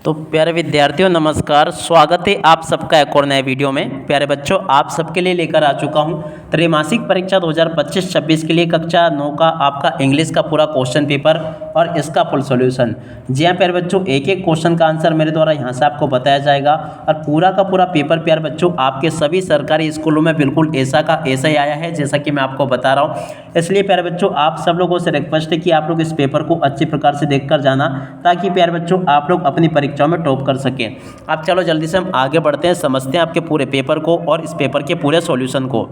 तो प्यारे विद्यार्थियों नमस्कार, स्वागत है आप सबका एक और नए वीडियो में। प्यारे बच्चों, आप सबके लिए लेकर आ चुका हूं त्रैमासिक परीक्षा 2025-26 के लिए कक्षा 9 का आपका इंग्लिश का पूरा क्वेश्चन पेपर और इसका फुल सॉल्यूशन। जी हाँ प्यारे बच्चों, एक एक क्वेश्चन का आंसर मेरे द्वारा यहां से आपको बताया जाएगा और पूरा का पूरा पेपर प्यारे बच्चों आपके सभी सरकारी स्कूलों में बिल्कुल ऐसा का ऐसा ही आया है जैसा कि मैं आपको बता रहा हूँ। इसलिए प्यारे बच्चों आप सब लोगों से रिक्वेस्ट है कि आप लोग इस पेपर को अच्छी प्रकार से देख कर जाना, ताकि प्यारे बच्चों आप लोग अपनी परीक्षाओं में टॉप कर सकें। अब चलो जल्दी से हम आगे बढ़ते हैं, समझते हैं आपके पूरे पेपर को और इस पेपर के पूरे सॉल्यूशन को।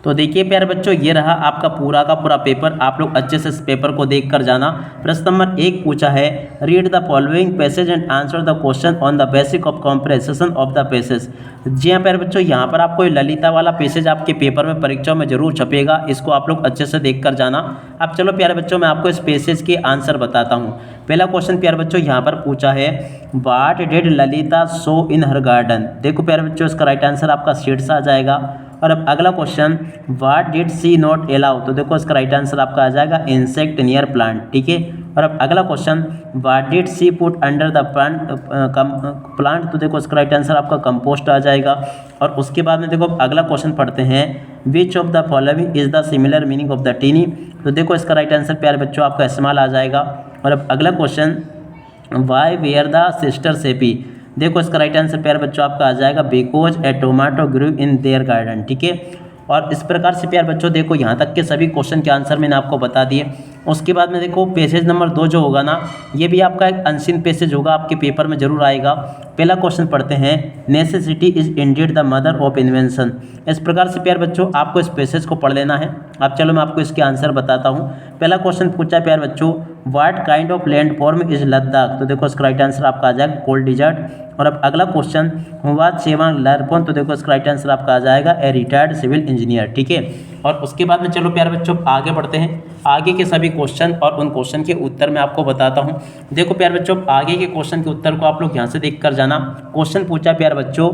तो देखिए प्यारे बच्चों, ये रहा आपका पूरा का पूरा पेपर। आप लोग अच्छे से इस पेपर को देख कर जाना। प्रश्न नंबर 1 पूछा है, read the following passage and answer the question on the basic of comprehension of the passage. जी हाँ प्यारे बच्चों, यहाँ पर आपको ललिता वाला पैसेज आपके पेपर में परीक्षाओं में जरूर छपेगा, इसको आप लोग अच्छे से देख कर जाना। अब चलो प्यारे बच्चों, मैं आपको इस पैसेज के आंसर बताता हूँ। पहला क्वेश्चन प्यारे बच्चों यहाँ पर पूछा है, what did Lalita show in her garden. देखो प्यारे बच्चों, इसका राइट आंसर आपका शीट्स आ जाएगा। और अब अगला question, what did she not allow. तो देखो इसका राइट आंसर आपका आ जाएगा इंसेक्ट नियर प्लांट। ठीक है। और अब अगला question, what did she put under the plant. तो देखो इसका राइट आंसर आपका कंपोस्ट आ जाएगा। और उसके बाद में देखो अगला क्वेश्चन पढ़ते हैं, which of the following is the similar meaning of the tiny. तो देखो इसका राइट आंसर प्यारे बच्चों आपका इस्तेमाल आ जाएगा। और अब अगला question, why were the sister sappy. देखो इसका राइट आंसर प्यारे बच्चों आपका आ जाएगा, because a tomato grew in their garden. ठीक है। और इस प्रकार से प्यारे बच्चों देखो यहाँ तक के सभी क्वेश्चन के आंसर मैंने आपको बता दिए। उसके बाद में देखो पेसेज नंबर 2 जो होगा ना, ये भी आपका एक अनसीन पेसेज होगा, आपके पेपर में जरूर आएगा। पहला क्वेश्चन पढ़ते हैं, necessity is Indeed the mother of invention. इस प्रकार से प्यारे बच्चों आपको इस पेसेज को पढ़ लेना है। अब चलो मैं आपको इसके आंसर बताता हूँ। पहला क्वेश्चन पूछा प्यारे बच्चों, what kind of land form is Ladakh. तो देखो इसका राइट आंसर आपका आ जाएगा कोल्ड डिजर्ट। और अब अगला क्वेश्चन, हुआ चेवांग लर्पन। तो देखो इसका राइट आंसर आपका आ जाएगा ए रिटायर्ड सिविल इंजीनियर। ठीक है। और उसके बाद में चलो प्यारे बच्चों आगे बढ़ते हैं। आगे के सभी क्वेश्चन और उन क्वेश्चन के उत्तर मैं आपको बताता हूं। देखो प्यारे बच्चों, आगे के क्वेश्चन के उत्तर को आप लोग यहां से देख कर जाना। क्वेश्चन पूछा प्यारे बच्चों,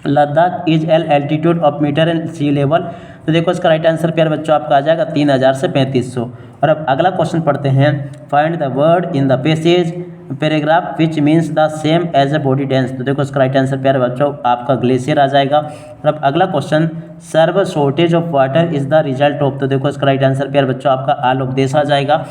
लद्दाख is L altitude of metre and sea level. तो देखो इसका राइट आंसर प्यारे बच्चों आपका आ जाएगा 3000 से 3500। और अब अगला क्वेश्चन पढ़ते हैं, find the word in the passage paragraph which means the same as a body dense. तो देखो इसका राइट आंसर प्यारे बच्चों आपका ग्लेशियर आ जाएगा। और अब अगला question, severe shortage of water is the result of. तो देखो इसका राइट आंसर प्यारे बच्चों आपका आल ऑफ देश आ जाएगा।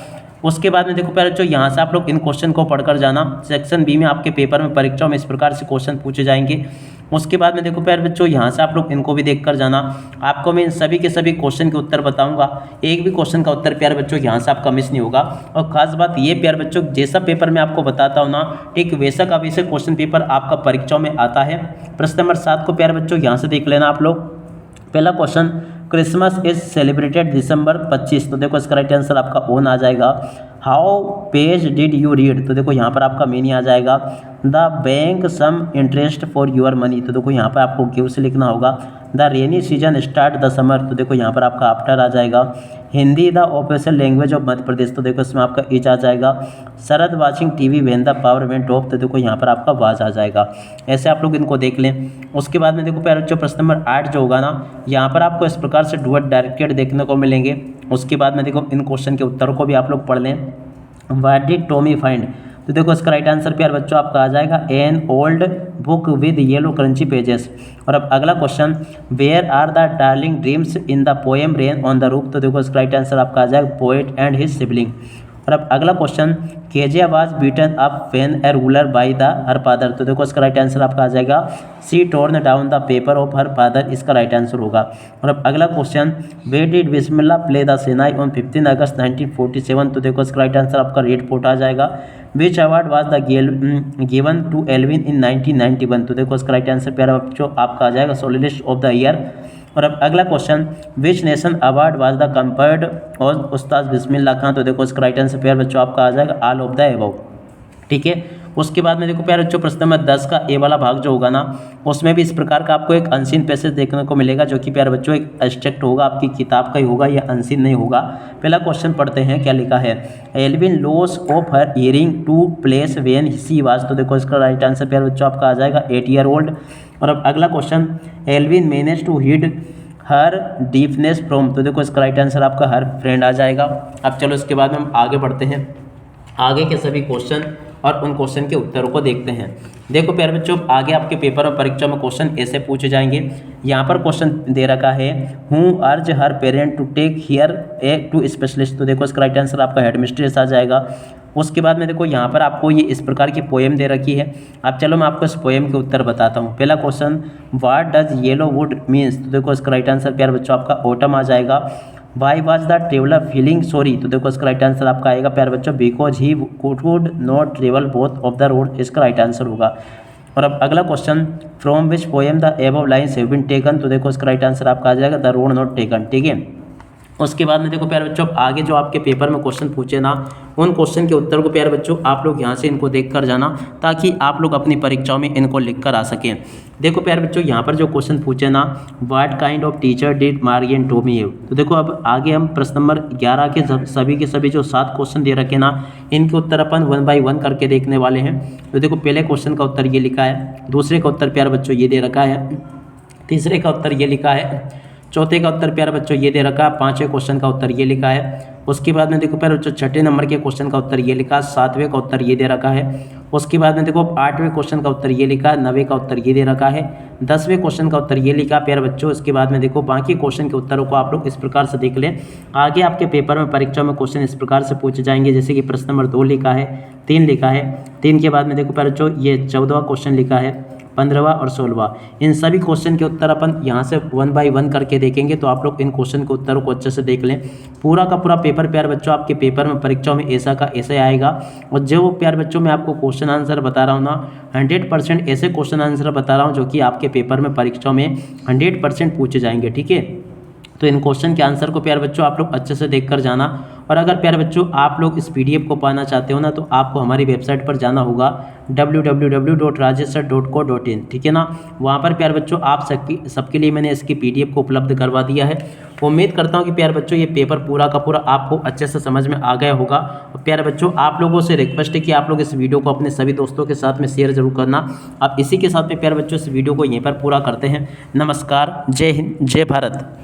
उसके बाद में देखो प्यारे बच्चों, यहाँ से आप लोग इन क्वेश्चन को पढ़कर जाना। सेक्शन बी में आपके पेपर में परीक्षाओं में इस प्रकार से क्वेश्चन पूछे जाएंगे। उसके बाद में देखो प्यारे बच्चों, यहाँ से आप लोग इनको भी देख कर जाना। आपको मैं इन सभी के सभी क्वेश्चन के उत्तर बताऊंगा, एक भी क्वेश्चन का उत्तर प्यारे बच्चों यहाँ से आपका मिस नहीं होगा। और खास बात ये प्यारे बच्चों, जैसा पेपर मैं आपको बताता हूँ ना, ठीक वैसा का वैसे क्वेश्चन पेपर आपका परीक्षाओं में आता है। प्रश्न नंबर 7 को प्यारे बच्चों यहाँ से देख लेना आप लोग। पहला question, Christmas is celebrated December 25। तो देखो इसका राइट आंसर आपका ओन आ जाएगा। How page did you read. तो देखो यहाँ पर आपका मीनिंग आ जाएगा, the bank some interest for your money. तो देखो यहाँ पर आपको गिव से लिखना होगा। The rainy season start the summer. तो देखो यहाँ पर आपका आफ्टर आ जाएगा। Hindi the official language of Madhya Pradesh. तो देखो इसमें आपका इज आ जाएगा। Sharad watching TV when the power went off. तो देखो यहाँ पर आपका वाज आ जाएगा। ऐसे आप लोग इनको देख लें। उसके बाद में देखो प्यारे बच्चों, प्रश्न नंबर 8 जो होगा ना, यहाँ पर आपको इस प्रकार से डुअट डायरेक्टेड देखने को मिलेंगे। उसके बाद में देखो इन क्वेश्चन के उत्तरों को भी आप लोग पढ़ लें। What did Tommy find. तो देखो इसका राइट आंसर प्यारे बच्चों आपका आ जाएगा, an old book with yellow crunchy pages. और अब अगला question, where are the darling dreams in the poem rain on the roof. तो देखो इसका राइट आंसर आपका आ जाएगा, पोएट एंड हिज सिबलिंग। और अब अगला question, Kezia was beaten up when a ruler by the her father. तो देखो इसका राइट आंसर आपका आ जाएगा, she torn down the paper of her father. इसका राइट आंसर होगा। और अब अगला question, where did Bismillah play the shehnai on 15 August 1947। तो देखो इसका राइट आंसर आपका रेड फोर्ट आ जाएगा। Which award was the given to Alvin in 1991। तो देखो इसका राइट आंसर प्यारा बच्चों आपका आ जाएगा, सोलिस्ट ऑफ द ईयर। और अब अगला question, which nation award was the conferred और उस्ताद बिस्मिल्लाह खान। तो देखो इसका राइट आंसर प्यारे बच्चों आपका आ जाएगा, ऑल ऑफ द एबव। ठीक है। उसके बाद में देखो प्यारे बच्चों, प्रश्न नंबर 10 का ए वाला भाग जो होगा ना, उसमें भी इस प्रकार का आपको एक अनसीन पैसेज देखने को मिलेगा, जो कि प्यारे बच्चों एक एब्स्ट्रैक्ट होगा, आपकी किताब का ही होगा, या अनसीन नहीं होगा। पहला क्वेश्चन पढ़ते हैं, क्या लिखा है, Elvin loss of her earring to place when she was. तो देखो इसका राइट आंसर प्यारे बच्चों आपका आ जाएगा 8 ईयर ओल्ड। और अब अगला question, Elvin manage to hid her deepness from. तो देखो इसका राइट आंसर आपका हर फ्रेंड आ जाएगा। अब चलो इसके बाद में हम आगे बढ़ते हैं। आगे के सभी क्वेश्चन और उन क्वेश्चन के उत्तरों को देखते हैं। देखो प्यारे बच्चों, आगे आपके पेपर और परीक्षा में क्वेश्चन ऐसे पूछे जाएंगे। यहाँ पर क्वेश्चन दे रखा है, who urge her parent to take her a to specialist. तो देखो इसका राइट आंसर आपका हेड मिस्ट्रेस आ जाएगा। उसके बाद में देखो यहाँ पर आपको ये इस प्रकार की पोएम दे रखी है। अब चलो मैं आपको इस पोएम के उत्तर बताता हूँ। पहला question, what does yellow would means. तो देखो इसका राइट आंसर प्यारे बच्चों आपका ऑटम आ जाएगा। Why was the traveller feeling sorry. तो देखो इसका राइट आंसर आपका आएगा प्यारे बच्चों, because he could not travel both of the road. इसका राइट आंसर होगा। और अब अगला question, from which poem the above lines have been taken. तो देखो इसका राइट आंसर आपका आ जाएगा द रोड नॉट टेकन। ठीक है। उसके बाद में देखो प्यारे बच्चों, आगे जो आपके पेपर में क्वेश्चन पूछे ना, उन क्वेश्चन के उत्तर को प्यारे बच्चों आप लोग यहाँ से इनको देख कर जाना, ताकि आप लोग अपनी परीक्षाओं में इनको लिख कर आ सकें। देखो प्यारे बच्चों, यहाँ पर जो क्वेश्चन पूछे ना, what kind of teacher did Margie and Tommy have. तो देखो अब आगे हम प्रश्न नंबर 11 के सभी के सभी जो 7 क्वेश्चन दे रखे ना, इनके उत्तर अपन 1 बाई 1 करके देखने वाले हैं। तो देखो पहले क्वेश्चन का उत्तर ये लिखा है, दूसरे का उत्तर प्यारे बच्चों ये दे रखा है, तीसरे का उत्तर ये लिखा है, चौथे का उत्तर प्यारे बच्चों ये दे रखा है, 5वें क्वेश्चन का उत्तर ये लिखा है। उसके बाद में देखो प्यारे बच्चों 6ठे नंबर के क्वेश्चन का उत्तर ये लिखा, 7वें का उत्तर ये दे रखा है। उसके बाद में देखो 8वें क्वेश्चन का उत्तर ये लिखा, 9वें का उत्तर ये दे रखा है, 10वें क्वेश्चन का उत्तर ये लिखा प्यारे बच्चों। इसके बाद में देखो बाकी क्वेश्चन के उत्तरों को आप लोग इस प्रकार से देख लें। आगे आपके पेपर में परीक्षा में क्वेश्चन इस प्रकार से पूछे जाएंगे, जैसे कि प्रश्न नंबर 2 लिखा है, 3 लिखा है, 3 के बाद में देखो प्यारे बच्चों ये 14वां क्वेश्चन लिखा है, 15वां और 16वां। इन सभी क्वेश्चन के उत्तर अपन यहाँ से 1 बाई 1 करके देखेंगे। तो आप लोग इन क्वेश्चन के उत्तरों को अच्छे से देख लें। पूरा का पूरा पेपर प्यारे बच्चों आपके पेपर में परीक्षाओं में ऐसा का ऐसे आएगा। और जो प्यारे बच्चों मैं आपको क्वेश्चन आंसर बता रहा हूँ ना, 100% ऐसे क्वेश्चन आंसर बता रहा हूँ जो कि आपके पेपर में परीक्षाओं में 100% पूछे जाएंगे। ठीक है। तो इन क्वेश्चन के आंसर को प्यारे बच्चों आप लोग अच्छे से देख कर जाना। और अगर प्यारे बच्चों आप लोग इस PDF को पाना चाहते हो ना, तो आपको हमारी वेबसाइट पर जाना होगा www.rajeshsir.co.in। ठीक है ना। वहाँ पर प्यारे बच्चों आप सबके लिए मैंने इसकी PDF को उपलब्ध करवा दिया है। उम्मीद करता हूँ कि प्यारे बच्चों ये पेपर पूरा का पूरा आपको अच्छे से समझ में आ गया होगा। और प्यारे बच्चों आप लोगों से रिक्वेस्ट है कि आप लोग इस वीडियो को अपने सभी दोस्तों के साथ में शेयर जरूर करना। अब इसी के साथ में प्यारे बच्चों इस वीडियो को यहीं पर पूरा करते हैं। नमस्कार, जय हिंद, जय भारत।